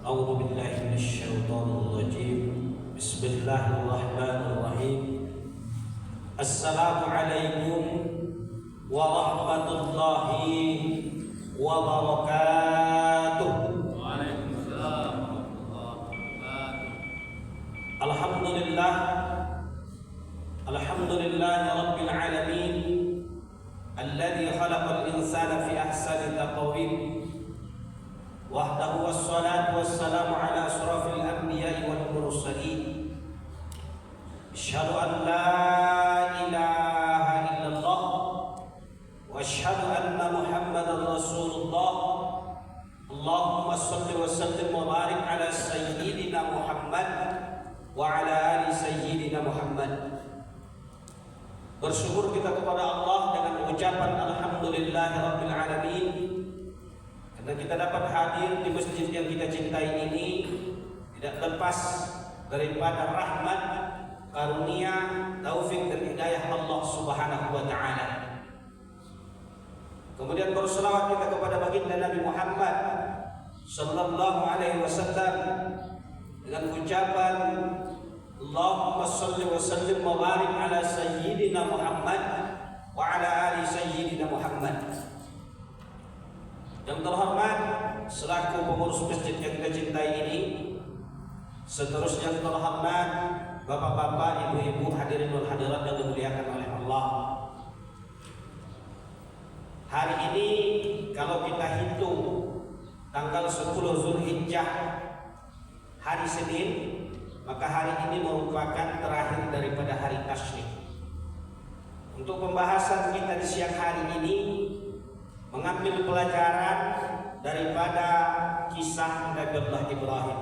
أعوذ بالله من الشيطان الرجيم. بسم الله الرحمن الرحيم. السلام عليكم ورحمة الله وبركاته. وعليكم السلام ورحمة الله وبركاته. الحمد لله رب العالمين الذي خلق الإنسان في أحسن تقويم، وحده والصلاة والسلام على أشرف الأنبياء والمرسلين. أشهد أن لا إله إلا الله وأشهد أن محمدا رسول الله. اللهم صل وسلم وبارك على سيدنا محمد وعلى آل سيدنا محمد. Bersyukur kita kepada Allah dengan ucapan Alhamdulillahirabbil alamin, karena kita dapat hadir di masjid yang kita cintai ini tidak lepas daripada rahmat, karunia, taufik dan hidayah Allah Subhanahu wa taala. Kemudian berselawat kita kepada baginda Nabi Muhammad sallallahu alaihi wasallam dengan ucapan Allahumma salli wa sallim wa barik ala sayyidina Muhammad wa ala ali sayyidina Muhammad. Yang terhormat selaku pengurus masjid yang kita cintai ini, seterusnya yang terhormat bapak-bapak, ibu-ibu, hadirin wal hadirat yang dimuliakan oleh Allah. Hari ini kalau kita hitung tanggal 10 Zulhijjah, hari Senin, maka hari ini merupakan terakhir daripada hari tasyrik. Untuk pembahasan kita di siang hari ini mengambil pelajaran daripada kisah Nabi Allah Ibrahim.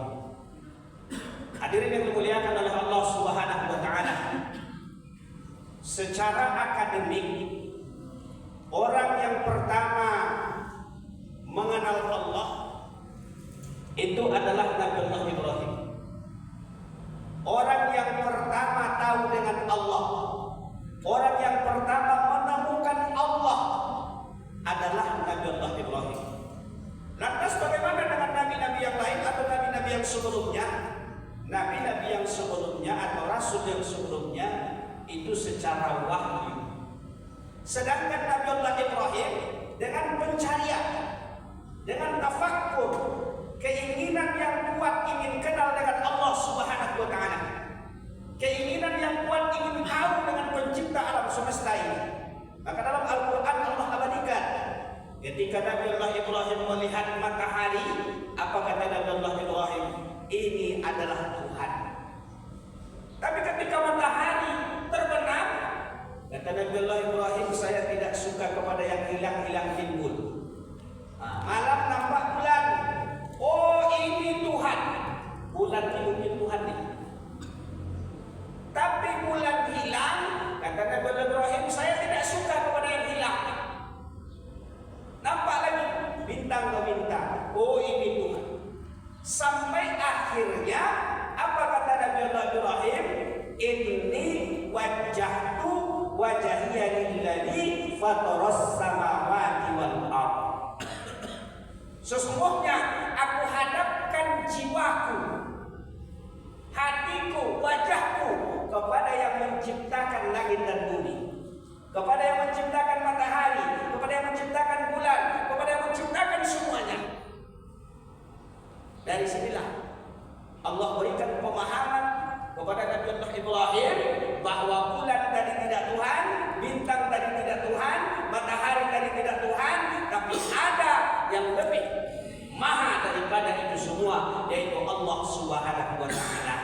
Hadirin yang dimuliakan oleh Allah Subhanahu wa taala, secara akademik orang yang pertama mengenal Allah itu adalah Nabi Allah Ibrahim. Orang yang pertama tahu dengan Allah, orang yang pertama menemukan Allah adalah Nabi Allah Ibrahim. Lantas bagaimana dengan nabi-nabi yang lain atau nabi-nabi yang sebelumnya? Nabi-nabi yang sebelumnya atau rasul yang sebelumnya itu secara wahyu. Sedangkan Nabi Allah Ibrahim dengan pencarian, dengan tafakkur, keinginan yang kuat ingin kenal dengan Allah Subhanahu wa taala, keinginan yang kuat ingin tahu dengan pencipta alam semesta ini. Maka dalam Al-Quran Allah abadikan ketika Nabi Allah Ibrahim melihat matahari, apa kata Nabi Allah Ibrahim? Ini adalah Tuhan. Tapi ketika matahari terbenam, kata Nabi Allah Ibrahim, saya tidak suka kepada yang hilang-hilang timbul. Malam nampak bulan, oh ini Tuhan. Bulan itu mungkin Tuhan nih. Tapi bulan hilang, kata Nabi Allah Ibrahim, saya tidak suka kepada yang hilang. Nampak lagi bintang ke bintang, oh ini Tuhan. Sampai akhirnya apa kata Nabi Allah Ibrahim? Inni wajjahtu wajhiya lilladzi fataras samawati wal ardh. Sesungguhnya aku hadapkan jiwaku, hatiku, wajahku kepada yang menciptakan langit dan bumi, kepada yang menciptakan matahari, kepada yang menciptakan bulan, kepada yang menciptakan semuanya. Dari sinilah Allah berikan pemahaman kepada Nabi Allah Ibrahim bahwa bulan tadi tidak Tuhan, bintang tadi tidak Tuhan, matahari tadi tidak Tuhan, tapi ada yang lebih maha daripada itu semua, yaitu Allah Subhanahu wa taala.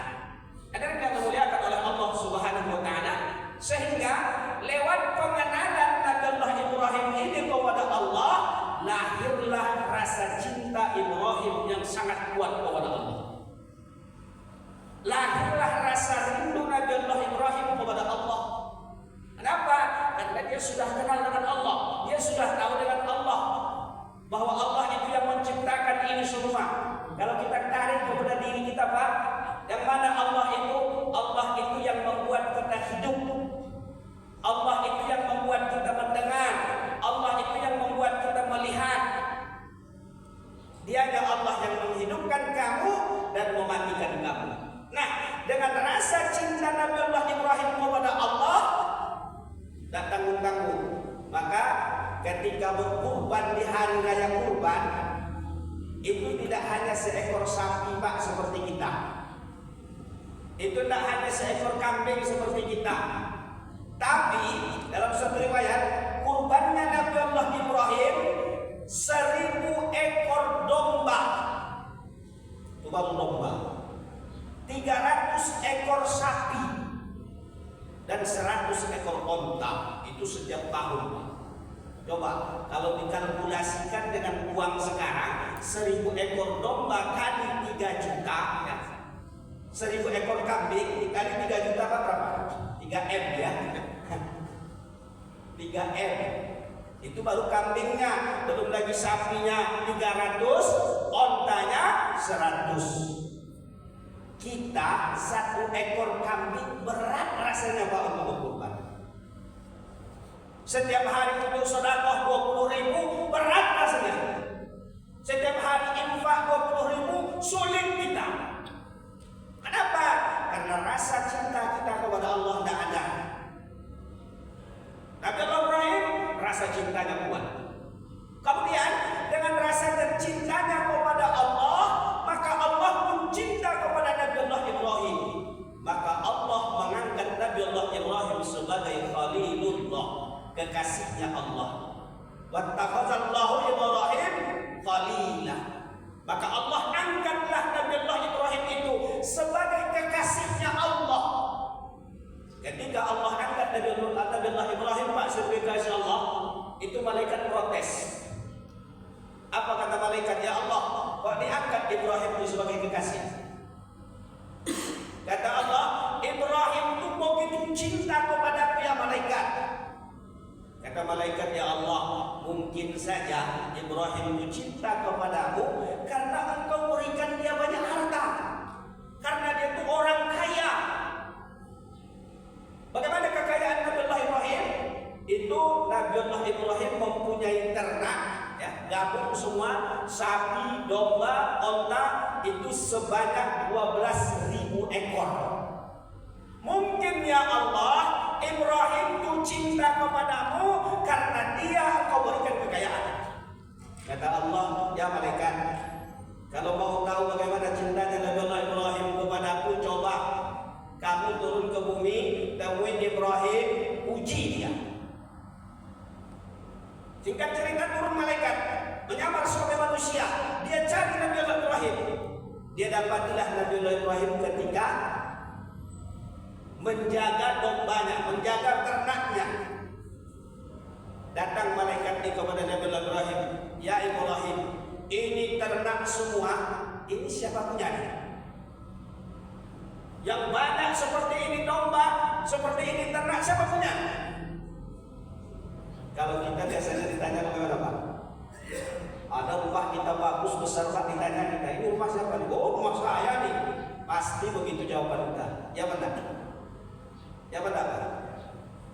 Hadirin yang dimuliakan oleh Allah Subhanahu wa taala, sehingga lewat pengenalan Nabi Allah Ibrahim ini kepada Allah, lahirlah rasa cinta Ibrahim yang sangat kuat kepada Allah. Lahirlah rasa rindu Nabi Allah Ibrahim kepada Allah. Kenapa? Karena dia sudah kenal dengan Allah, dia sudah tahu dengan Allah bahwa Allah itu yang menciptakan ini semua. Kalau kita tarik kepada diri kita, Pak, yang mana Allah itu? Allah itu yang membuat kita hidup, Allah itu yang membuat kita mendengar, Allah itu yang membuat kita melihat. Dialah Allah yang menghidupkan kamu dan mematikan kamu. Nah, dengan rasa cinta Nabi Allah Ibrahim kepada Allah tak tanggung-tanggung, maka ketika berkurban di hari raya kurban itu tidak hanya seekor sapi Pak seperti kita, itu tidak hanya seekor kambing seperti kita, tapi dalam satu riwayat kurbannya Nabi Allah Ibrahim 1000 ekor domba, itu baru domba, 300 ekor sapi dan 100 ekor onta, itu setiap tahun. Coba kalau dikalkulasikan dengan uang sekarang, 1000 ekor domba kali 3 juta ya. 1000 ekor kambing dikali 3 juta berapa? 3M ya. 3M. Itu baru kambingnya, belum lagi sapinya 300, ontanya 100. Kita 1 ekor kambing berat rasanya Pak untuk berkurban. Setiap hari untuk sedekah 20.000 berat rasanya. Setiap hari infak 20.000 sulit kita. Kenapa? Karena rasa cinta kita kepada Allah tidak ada. Nabi Allah Ibrahim rasa cintanya kuat. Kemudian dengan rasa tercintanya kepada Allah, maka Allah pun cinta kepada Nabi Allah Ibrahim. Maka Allah mengangkat Nabi Allah Ibrahim sebagai Khalilullah, kekasihnya Allah. Wattakhazallahu Ibrahim Khalila. Maka Allah angkatlah Nabi Allah Ibrahim itu sebagai kekasihnya Allah. Ketika Allah angkat Nabi Allah Ibrahim Pak sebagai kekasih Allah, itu malaikat protes. Apa kata malaikat? Ya Allah, kok diangkat Ibrahim itu sebagai kekasih? Kata Allah, Ibrahim itu begitu cinta kepada ya malaikat. Kata malaikat, ya Allah, mungkin saja Ibrahim itu cinta kepadamu karena engkau berikan dia banyak harta, karena dia itu orang kaya. Bagaimana kekayaan Nabi Allah Ibrahim? Itu Nabi Allah Ibrahim mempunyai ternak, ya, gabung semua, sapi, domba, onta, itu sebanyak 12.000 ekor. Mungkin ya Allah, Ibrahim itu cinta kepadamu karena dia engkau berikan kekayaan. Kata Allah, ya malaikat, kalau mau tahu bagaimana cintanya Nabi Allah Ibrahim kepadaku, coba kamu turun ke bumi, temuin Ibrahim, uji dia. Singkat cerita, turun malaikat, menyamar sebagai manusia, dia cari Nabi Allah Ibrahim. Dia dapatilah Nabi Allah Ibrahim ketika menjaga dombanya, menjaga ternaknya. Datang malaikat ini kepada Nabi Allah Ibrahim, ya Ibrahim, ini ternak semua, ini siapa punya? Yang banyak seperti ini domba, seperti ini ternak, siapa punya? Kalau kita biasanya ditanya bagaimana Pak? Ada rumah kita bagus, besar Pak, ditanya kita, ini rumah siapa nih? Oh, rumah saya nih. Pasti begitu jawaban kita. Ya benar. Ya benar.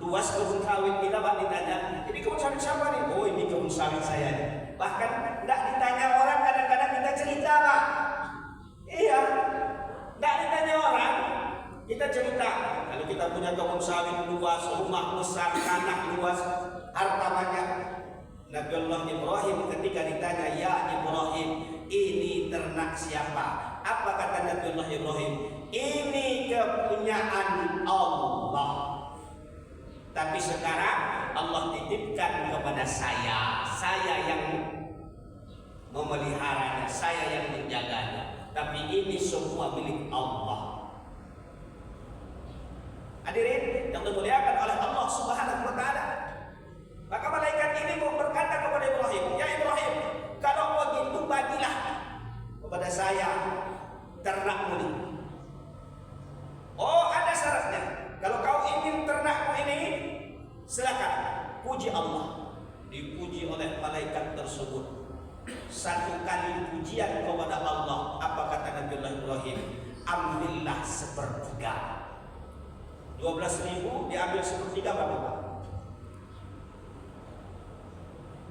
Luas kebun sawit kita Pak ditanya, ini kebun sawit siapa nih? Oh, ini kebun sawit saya nih. Bahkan tidak ditanya orang, kadang-kadang kita cerita Pak. Iya, tidak ditanya orang, kita cerita. Kalau kita punya kebun sawit luas, rumah besar, tanah luas, harta banyak. Nabi Allah Ibrahim ketika ditanya, ya Ibrahim, ini ternak siapa? Apa kata Nabi Allah Ibrahim? Ini kepunyaan Allah. Tapi sekarang Allah titipkan kepada saya yang memeliharanya, saya yang menjaganya. Tapi ini semua milik Allah. Hadirin yang dimuliakan oleh Allah Subhanahu wa taala. Maka malaikat ini berkata kepada Ibrahim, ya Ibrahim, kalau begitu bagilah kepada saya ternakmu ini. Oh, ada syaratnya. Kalau kau ingin ternakmu ini, silakan puji Allah. Dipuji oleh malaikat tersebut. Satu kali pujian kepada Allah, apa kata Nabi Allah Ibrahim? Ambillah sepertiga. 12.000 diambil sepertiga berapa?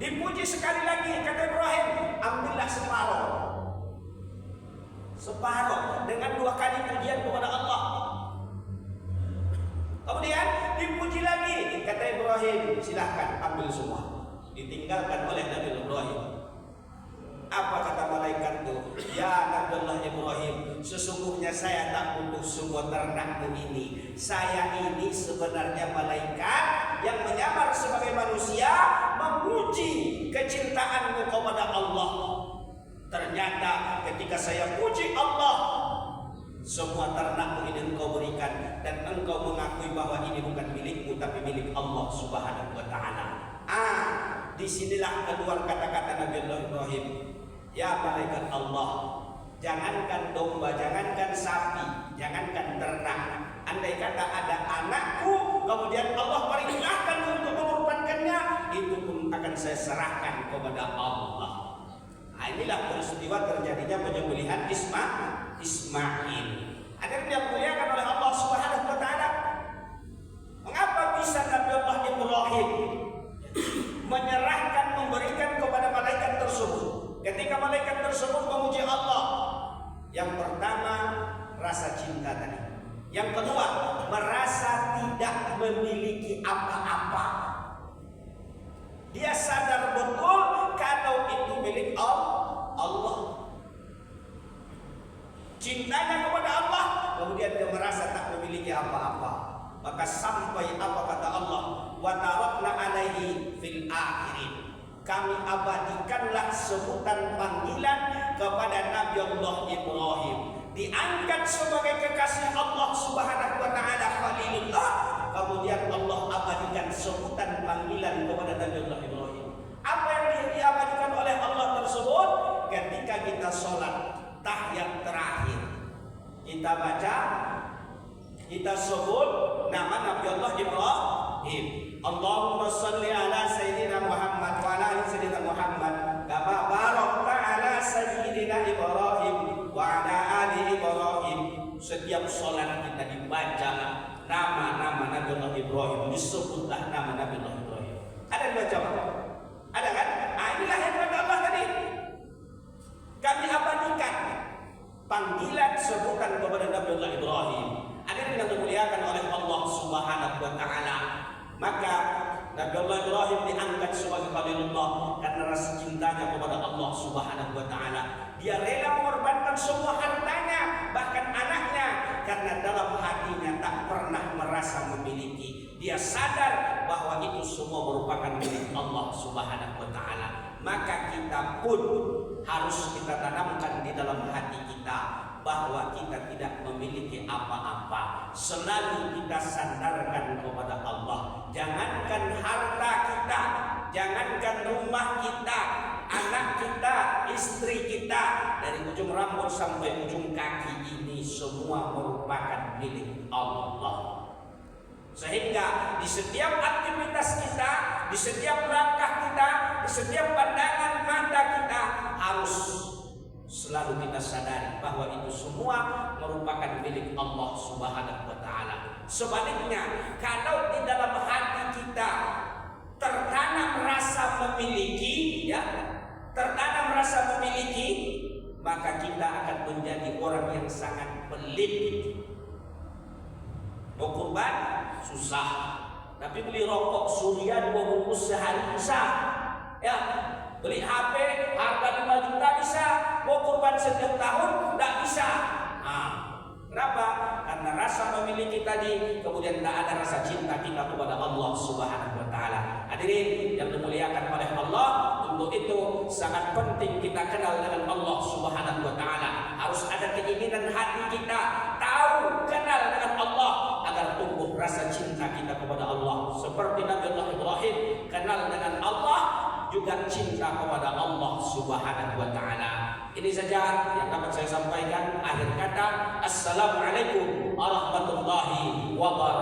Dipuji sekali lagi, kata Ibrahim, ambillah separuh. Separuh dengan 2 kali pujian kepada Allah. Kemudian dipuji lagi, kata Ibrahim, silahkan ambil semua. Ditinggalkan oleh Nabi Ibrahim. Apa kata malaikat itu? Ya Nabiullah Ibrahim, sesungguhnya saya tak butuh semua ternakmu ini. Saya ini sebenarnya malaikat yang menyamar sebagai manusia, memuji kecintaanmu kepada Allah. Ternyata ketika saya puji Allah, semua ternakmu ini engkau berikan, dan engkau mengakui bahwa ini bukan milikmu tapi milik Allah Subhanahu wa Ta'ala. Disinilah keluar kata-kata Nabi Ibrahim. Ya malaikat Allah, jangankan domba, jangankan sapi, jangankan ternak, andai kata ada anakku kemudian Allah perintahkan untuk mengorbankannya, itu pun akan saya serahkan kepada Allah. Inilah peristiwa terjadinya penyembelihan Ismail. Ada yang dimuliakan oleh Allah Subhanahu wa Ta'ala. Mengapa bisa Nabi Allah Ibrahim menyerahkan, memberikan kepada malaikat tersebut? Ketika malaikat tersebut memuji Allah, yang pertama rasa cinta tadi. Yang kedua, merasa tidak memiliki apa-apa. Dia sadar betul kalau itu milik Allah. Cintanya kepada Allah, kemudian dia merasa tak memiliki apa-apa. Maka sampai apa kata Allah, wa tarakna alaihi fil akhirin, kami abadikanlah sebutan panggilan kepada Nabi Allah Ibrahim, diangkat sebagai kekasih Allah Subhanahu wa Ta'ala, Khalilullah. Kemudian Allah abadikan sebutan panggilan kepada Nabi Allah Ibrahim. Apa yang diabadikan oleh Allah tersebut? Ketika kita sholat tahiyat terakhir, kita baca, kita sebut nama Nabi Allah Ibrahim. Allahumma salli ala Sayyidina Muhammad wa ala ali Sayyidina Muhammad kama barakta ala Sayyidina Ibrahim wa ala ali Ibrahim. Setiap sholat kita dibaca nama-nama Nabi Allah Ibrahim, disebutlah nama Nabi Allah Ibrahim. Ada yang baca apa? Ada kan? Inilah yang kata Allah tadi. Kami abadikan panggilan sebutan kepada Nabi Allah Ibrahim. Ada yang dimuliakan oleh Allah Subhanahu wa Ta'ala. Maka Nabi Allah Ibrahim diangkat sebagai Khalilullah karena rasa cintanya kepada Allah Subhanahu wa Ta'ala. Dia rela mengorbankan semua hartanya, bahkan anaknya, karena dalam hatinya tak pernah merasa memiliki. Dia sadar bahwa itu semua merupakan milik Allah Subhanahu wa Ta'ala. Maka kita pun harus kita tanamkan di dalam hati kita bahwa kita tidak memiliki apa-apa. Selalu kita sandarkan kepada Allah. Jangankan harta kita, jangankan rumah kita, anak kita, istri kita, dari ujung rambut sampai ujung kaki, ini semua merupakan milik Allah. Sehingga di setiap aktivitas kita, di setiap langkah kita, di setiap pandangan mata kita harus selalu kita sadari bahwa itu semua merupakan milik Allah Subhanahu wa Ta'ala. Sebaliknya, kalau di dalam hati kita tertanam rasa memiliki, tertanam rasa memiliki, maka kita akan menjadi orang yang sangat pelit. Mau kurban susah, tapi beli rokok Surya 2 bungkus sehari bisa. Ya, beli HP harga 5 juta bisa, mau kurban setiap tahun tidak bisa. Kenapa? Karena rasa memiliki tadi, kemudian tidak ada rasa cinta kita kepada Allah Subhanahu wa Ta'ala. Hadirin yang dimuliakan oleh Allah, untuk itu sangat penting kita kenal dengan Allah Subhanahu wa Ta'ala. Harus ada keinginan hati kita tahu, kenal dengan Allah agar tumbuh rasa cinta kita kepada Allah. Seperti Nabi Allah Ibrahim kenal dengan Allah, juga cinta kepada Allah Subhanahu wa Ta'ala. Ini saja yang dapat saya sampaikan. Akhir kata, assalamualaikum warahmatullahi wabarakatuh.